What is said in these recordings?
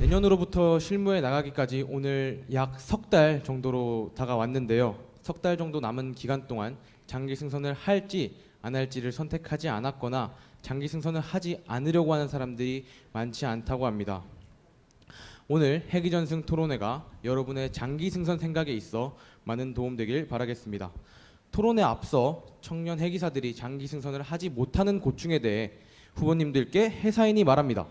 내년으로부터 실무에 나가기까지 오늘 약 석 달 정도로 다가왔는데요. 석 달 정도 남은 기간 동안 장기 승선을 할지 안 할지를 선택하지 않았거나 장기 승선을 하지 않으려고 하는 사람들이 많지 않다고 합니다. 오늘 해기전승 토론회가 여러분의 장기 승선 생각에 있어 많은 도움 되길 바라겠습니다. 토론에 앞서 청년 해기사들이 장기 승선을 하지 못하는 고충에 대해 후보님들께 해사인이 말합니다.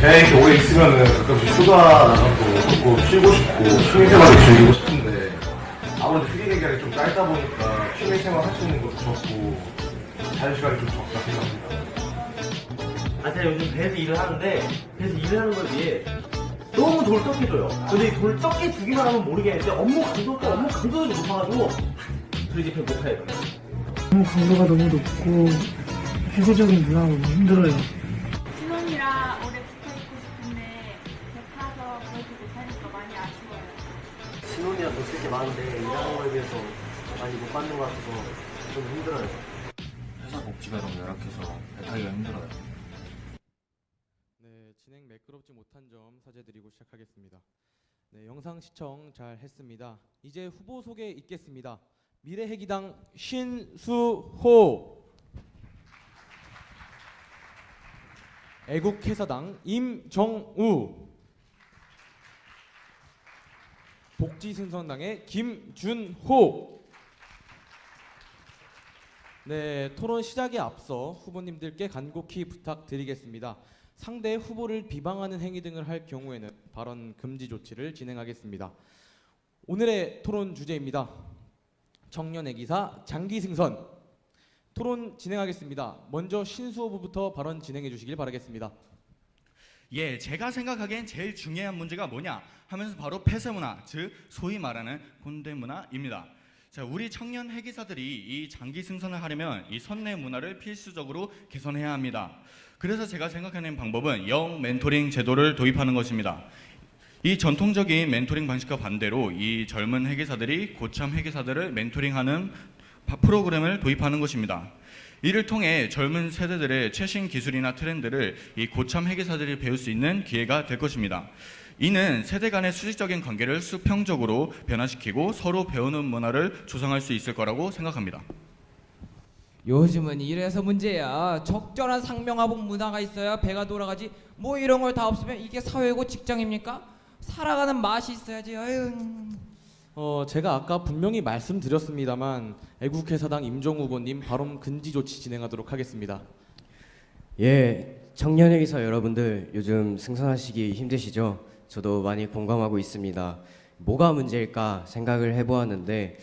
배에 이렇게 오래 있으면은 가끔씩 휴가 나가고 조금 쉬고 싶고 취미생활을 즐기고 싶은데 아무래도 휴게 기간이 좀 짧다 보니까 취미생활 할 수 있는 것도 적고 자유시간이 좀 적다 생각합니다. 제가 요즘 배에서 일을 하는데 배에서 일을 하는 걸 위해 너무 돌적해져요. 근데 이 돌적해 주기만 하면 모르겠는데 업무 강도도 높아가지고 저 이제 배 못 타요. 업무 강도가 너무 높고 폐쇄적인 문화가 너무 힘들어요. 신혼이라 오래 붙어있고 싶은데 배 타서 그러지 못하니까 많이 아쉬워요. 신혼이라 더 쓸 게 많은데 일하는 거에 비해서 많이 못 받는 것 같아서 좀 힘들어요. 회사 복지가 너무 열악해서 배 타기가 힘들어요. 네, 진행 매끄럽지 못한 점 사죄드리고 시작하겠습니다. 네, 영상 시청 잘 했습니다. 이제 후보 소개 있겠습니다. 미래해기당 신수호, 애국회사당 임정우, 복지승선당의 김준호. 네, 토론 시작에 앞서 후보님들께 간곡히 부탁드리겠습니다. 상대 후보를 비방하는 행위 등을 할 경우에는 발언 금지 조치를 진행하겠습니다. 오늘의 토론 주제입니다. 청년 애기사 장기 승선. 토론 진행하겠습니다. 먼저 신수 후보부터 발언 진행해 주시길 바라겠습니다. 예, 제가 생각하기엔 제일 중요한 문제가 뭐냐 하면서 바로 폐쇄 문화, 즉 소위 말하는 꼰대 문화입니다. 자, 우리 청년 회계사들이 이 장기 승선을 하려면 이 선내 문화를 필수적으로 개선해야 합니다. 그래서 제가 생각하는 방법은 영 멘토링 제도를 도입하는 것입니다. 이 전통적인 멘토링 방식과 반대로 이 젊은 회계사들이 고참 회계사들을 멘토링하는 프로그램을 도입하는 것입니다. 이를 통해 젊은 세대들의 최신 기술이나 트렌드를 이 고참 회계사들이 배울 수 있는 기회가 될 것입니다. 이는 세대 간의 수직적인 관계를 수평적으로 변화시키고 서로 배우는 문화를 조성할 수 있을 거라고 생각합니다. 요즘은 이래서 문제야. 적절한 상명하복 문화가 있어야 배가 돌아가지. 뭐 이런 걸 다 없으면 이게 사회고 직장입니까? 살아가는 맛이 있어야지. 아유. 제가 아까 분명히 말씀드렸습니다만 애국회사당 임정우 후보님 발언 금지 조치 진행하도록 하겠습니다. 예, 청년회계사 여러분들 요즘 승선하시기 힘드시죠? 저도 많이 공감하고 있습니다. 뭐가 문제일까 생각을 해보았는데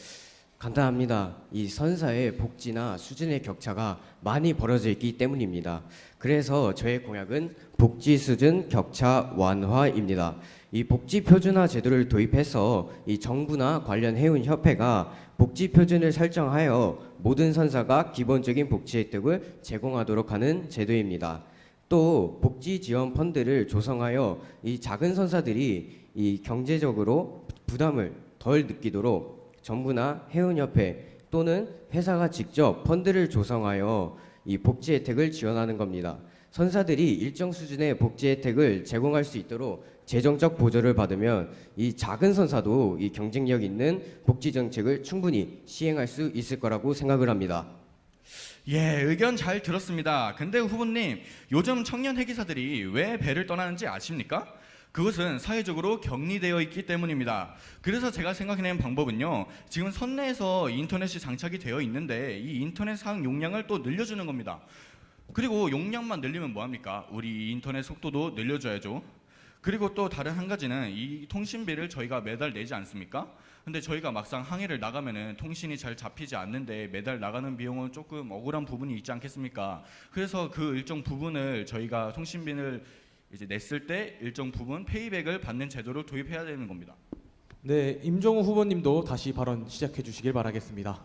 간단합니다. 이 선사의 복지나 수준의 격차가 많이 벌어져 있기 때문입니다. 그래서 저의 공약은 복지 수준 격차 완화입니다. 이 복지 표준화 제도를 도입해서 이 정부나 관련 해운 협회가 복지 표준을 설정하여 모든 선사가 기본적인 복지 혜택을 제공하도록 하는 제도입니다. 또 복지 지원 펀드를 조성하여 이 작은 선사들이 이 경제적으로 부담을 덜 느끼도록 정부나 해운협회 또는 회사가 직접 펀드를 조성하여 이 복지 혜택을 지원하는 겁니다. 선사들이 일정 수준의 복지 혜택을 제공할 수 있도록 재정적 보조를 받으면 이 작은 선사도 이 경쟁력 있는 복지 정책을 충분히 시행할 수 있을 거라고 생각을 합니다. 예, 의견 잘 들었습니다. 근데 후보님, 요즘 청년 회계사들이 왜 배를 떠나는지 아십니까? 그것은 사회적으로 격리되어 있기 때문입니다. 그래서 제가 생각해낸 방법은요, 지금 선내에서 인터넷이 장착이 되어 있는데 이 인터넷 사용 용량을 또 늘려주는 겁니다. 그리고 용량만 늘리면 뭐합니까? 우리 인터넷 속도도 늘려줘야죠. 그리고 또 다른 한 가지는 이 통신비를 저희가 매달 내지 않습니까? 근데 저희가 막상 항해를 나가면은 통신이 잘 잡히지 않는데 매달 나가는 비용은 조금 억울한 부분이 있지 않겠습니까? 그래서 그 일정 부분을 저희가 통신비를 이제 냈을 때 일정 부분 페이백을 받는 제도를 도입해야 되는 겁니다. 네, 임정우 후보님도 다시 발언 시작해 주시길 바라겠습니다.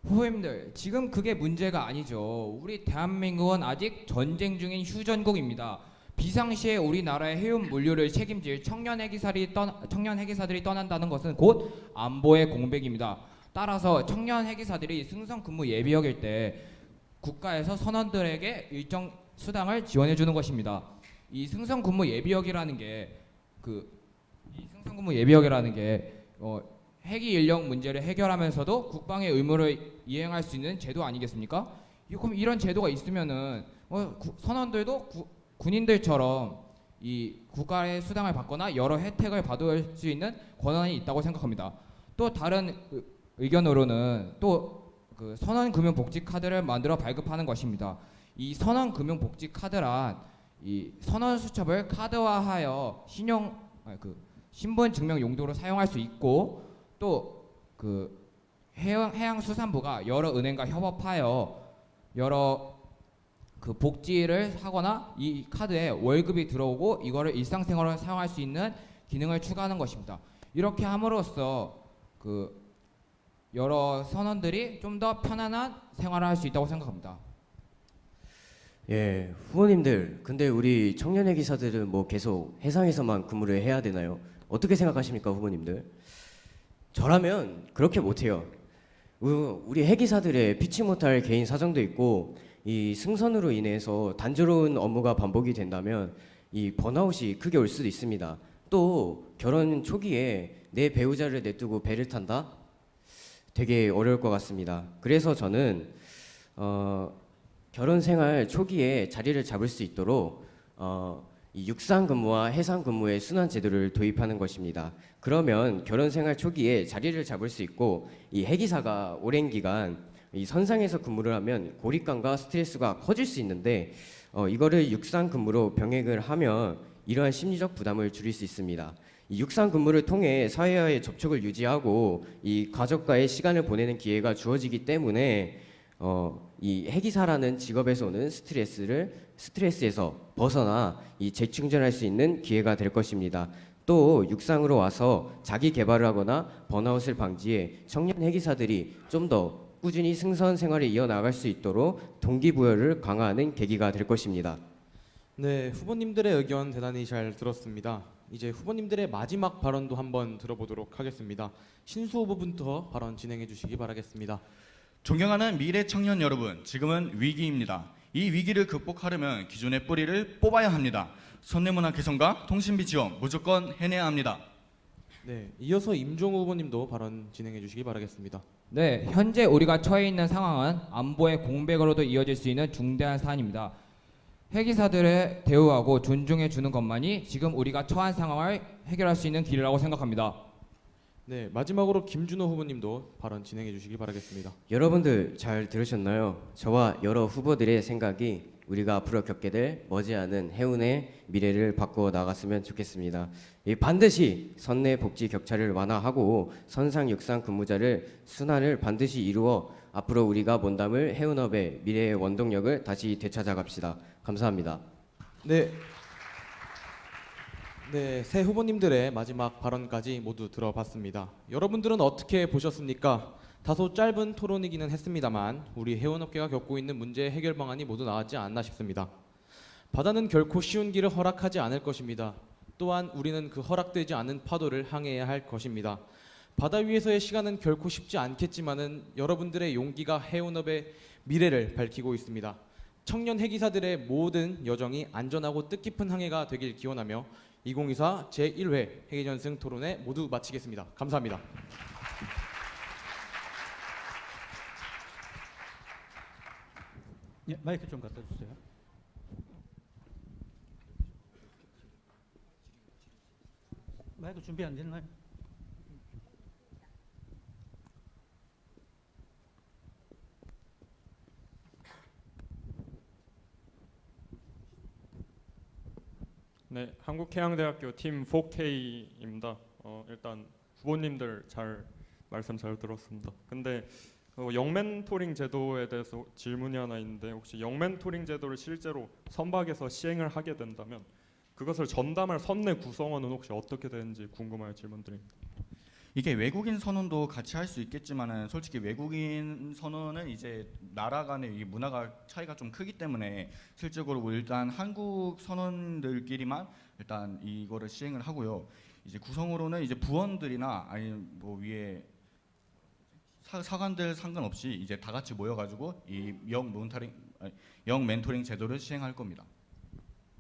후보님들, 지금 그게 문제가 아니죠. 우리 대한민국은 아직 전쟁 중인 휴전국입니다. 비상시에 우리나라의 해운 물류를 책임질 청년 해기사들이 떠난다는 것은 곧 안보의 공백입니다. 따라서 청년 해기사들이 승선 근무 예비역일 때 국가에서 선원들에게 일정 수당을 지원해 주는 것입니다. 이 승선 근무 예비역이라는 게 해기 인력 문제를 해결하면서도 국방의 의무를 이행할 수 있는 제도 아니겠습니까? 그럼 이런 제도가 있으면은 선원들도 군인들처럼 이 국가의 수당을 받거나 여러 혜택을 받을 수 있는 권한이 있다고 생각합니다. 또 다른 의견으로는 또 그 선원금융복지 카드를 만들어 발급하는 것입니다. 이 선원금융복지 카드란 이 선원 수첩을 카드화하여 신분증명 용도로 사용할 수 있고 또 그 해양수산부가 여러 은행과 협업하여 여러 그 복지를 하거나 이 카드에 월급이 들어오고 이거를 일상생활에 사용할 수 있는 기능을 추가하는 것입니다. 이렇게 함으로써 그 여러 선원들이 좀 더 편안한 생활을 할 수 있다고 생각합니다. 예, 후보님들, 근데 우리 청년회 기사들은 뭐 계속 해상에서만 근무를 해야 되나요? 어떻게 생각하십니까, 후보님들? 저라면 그렇게 못해요. 우리 해기사들의 피치 못할 개인 사정도 있고 이 승선으로 인해서 단조로운 업무가 반복이 된다면 이 번아웃이 크게 올 수도 있습니다. 또 결혼 초기에 내 배우자를 내두고 배를 탄다? 되게 어려울 것 같습니다. 그래서 저는 결혼 생활 초기에 자리를 잡을 수 있도록 이 육상 근무와 해상 근무의 순환 제도를 도입하는 것입니다. 그러면 결혼 생활 초기에 자리를 잡을 수 있고 이 해기사가 오랜 기간 이 선상에서 근무를 하면 고립감과 스트레스가 커질 수 있는데 이거를 육상 근무로 병행을 하면 이러한 심리적 부담을 줄일 수 있습니다. 이 육상 근무를 통해 사회와의 접촉을 유지하고 이 가족과의 시간을 보내는 기회가 주어지기 때문에 이 해기사라는 직업에서 오는 스트레스에서 벗어나 이 재충전할 수 있는 기회가 될 것입니다. 또 육상으로 와서 자기 개발을 하거나 번아웃을 방지해 청년 해기사들이 좀 더 꾸준히 승선 생활을 이어나갈 수 있도록 동기부여를 강화하는 계기가 될 것입니다. 네, 후보님들의 의견 대단히 잘 들었습니다. 이제 후보님들의 마지막 발언도 한번 들어보도록 하겠습니다. 신수 후보부터 발언 진행해 주시기 바라겠습니다. 존경하는 미래 청년 여러분, 지금은 위기입니다. 이 위기를 극복하려면 기존의 뿌리를 뽑아야 합니다. 선내문화 개선과 통신비 지원 무조건 해내야 합니다. 네, 이어서 임종우 후보님도 발언 진행해 주시기 바라겠습니다. 네, 현재 우리가 처해 있는 상황은 안보의 공백으로도 이어질 수 있는 중대한 사안입니다. 해기사들을 대우하고 존중해 주는 것만이 지금 우리가 처한 상황을 해결할 수 있는 길이라고 생각합니다. 네, 마지막으로 김준호 후보님도 발언 진행해 주시기 바라겠습니다. 여러분들 잘 들으셨나요? 저와 여러 후보들의 생각이 우리가 앞으로 겪게 될 머지않은 해운의 미래를 바꾸어 나갔으면 좋겠습니다. 반드시 선내 복지 격차를 완화하고 선상 육상 근무자를 순환을 반드시 이루어 앞으로 우리가 몸담을 해운업의 미래의 원동력을 다시 되찾아갑시다. 감사합니다. 네, 새 후보님들의 마지막 발언까지 모두 들어봤습니다. 여러분들은 어떻게 보셨습니까? 다소 짧은 토론이기는 했습니다만 우리 해운업계가 겪고 있는 문제 해결 방안이 모두 나왔지 않나 싶습니다. 바다는 결코 쉬운 길을 허락하지 않을 것입니다. 또한 우리는 그 허락되지 않은 파도를 항해해야 할 것입니다. 바다 위에서의 시간은 결코 쉽지 않겠지만은 여러분들의 용기가 해운업의 미래를 밝히고 있습니다. 청년 해기사들의 모든 여정이 안전하고 뜻깊은 항해가 되길 기원하며 2024 제1회 해기전승 토론회 모두 마치겠습니다. 감사합니다. 예, 마이크 좀 갖다 주세요. 마이크 준비 안 됐나요? 네, 한국해양대학교 팀 4K입니다. 일단 후보님들 말씀 잘 들었습니다. 근데 영멘토링 제도에 대해서 질문이 하나 있는데 혹시 영멘토링 제도를 실제로 선박에서 시행을 하게 된다면 그것을 전담할 선내 구성원은 혹시 어떻게 되는지 궁금하여 질문드립니다. 이게 외국인 선언도 같이 할 수 있겠지만은 솔직히 외국인 선언은 이제 나라 간의 이 문화가 차이가 좀 크기 때문에 실질적으로 뭐 일단 한국 선원들끼리만 일단 이거를 시행을 하고요. 이제 구성으로는 이제 부원들이나 아니면 뭐 위에 사관들 상관없이 이제 다 같이 모여가지고 이 영 멘토링 제도를 시행할 겁니다.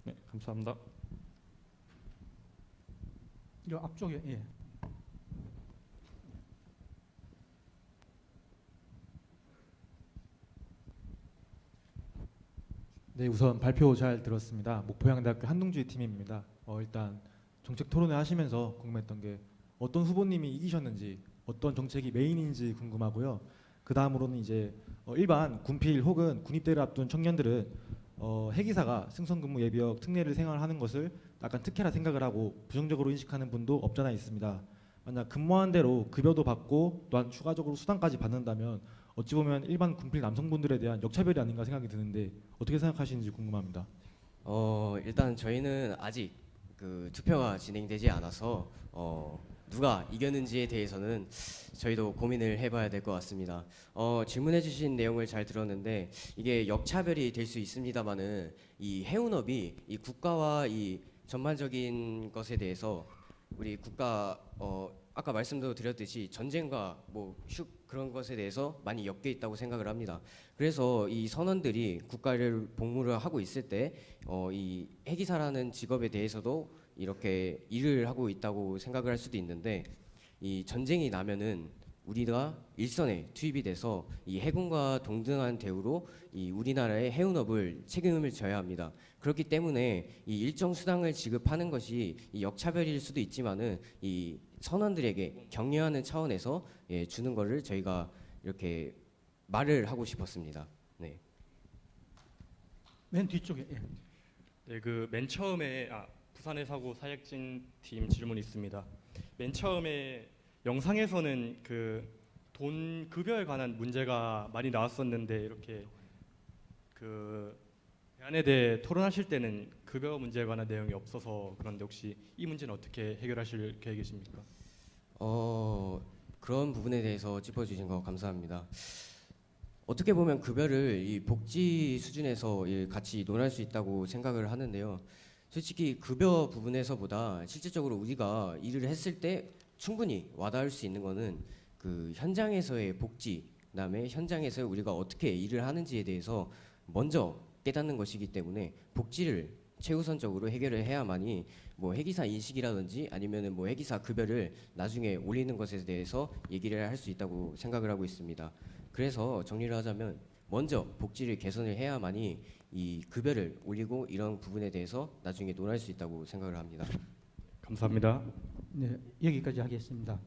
네, 감사합니다. 요 앞쪽에 예. 네, 우선 발표 잘 들었습니다. 목포양대학교 한동주의 팀입니다. 일단 정책 토론회 하시면서 궁금했던 게 어떤 후보님이 이기셨는지, 어떤 정책이 메인인지 궁금하고요. 그 다음으로는 이제 일반 군필 혹은 군입대를 앞둔 청년들은 해기사가 승선근무 예비역 특례를 생활하는 것을 약간 특혜라 생각을 하고 부정적으로 인식하는 분도 없잖아 있습니다. 만약 근무한 대로 급여도 받고 또한 추가적으로 수당까지 받는다면 어찌 보면 일반 군필 남성분들에 대한 역차별이 아닌가 생각이 드는데 어떻게 생각하시는지 궁금합니다. 일단 저희는 아직 그 투표가 진행되지 않아서 누가 이겼는지에 대해서는 저희도 고민을 해봐야 될 것 같습니다. 질문해주신 내용을 잘 들었는데 이게 역차별이 될 수 있습니다만은 이 해운업이 이 국가와 이 전반적인 것에 대해서 우리 국가 아까 말씀도 드렸듯이 전쟁과 뭐 그런 것에 대해서 많이 엮여 있다고 생각을 합니다. 그래서 이 선원들이 국가를 복무를 하고 있을 때 이 해기사라는 직업에 대해서도 이렇게 일을 하고 있다고 생각을 할 수도 있는데 이 전쟁이 나면은 우리가 일선에 투입이 돼서 이 해군과 동등한 대우로 이 우리나라의 해운업을 책임을 져야 합니다. 그렇기 때문에 이 일정 수당을 지급하는 것이 이 역차별일 수도 있지만은 이 선원들에게 격려하는 차원에서 주는 거를 저희가 이렇게 말을 하고 싶었습니다. 네. 맨 뒤쪽에 예. 네, 그 맨 처음에 부산의 사고 사역진 팀 질문 있습니다. 맨 처음에 영상에서는 그 돈 급여에 관한 문제가 많이 나왔었는데 이렇게 그 대안에 대해 토론하실 때는 급여 문제에 관한 내용이 없어서 그런데 혹시 이 문제는 어떻게 해결하실 계획이십니까? 그런 부분에 대해서 짚어주신 거 감사합니다. 어떻게 보면 급여를 이 복지 수준에서 같이 논할 수 있다고 생각을 하는데요. 솔직히 급여 부분에서보다 실질적으로 우리가 일을 했을 때 충분히 와닿을 수 있는 거는 그 현장에서의 복지, 그다음에 현장에서 우리가 어떻게 일을 하는지에 대해서 먼저 깨닫는 것이기 때문에 복지를 최우선적으로 해결을 해야만이 뭐 해기사 인식이라든지 아니면은 뭐 해기사 급여를 나중에 올리는 것에 대해서 얘기를 할 수 있다고 생각을 하고 있습니다. 그래서 정리를 하자면 먼저 복지를 개선을 해야만이 이 급여를 올리고 이런 부분에 대해서 나중에 논할 수 있다고 생각을 합니다. 감사합니다. 네, 여기까지 하겠습니다.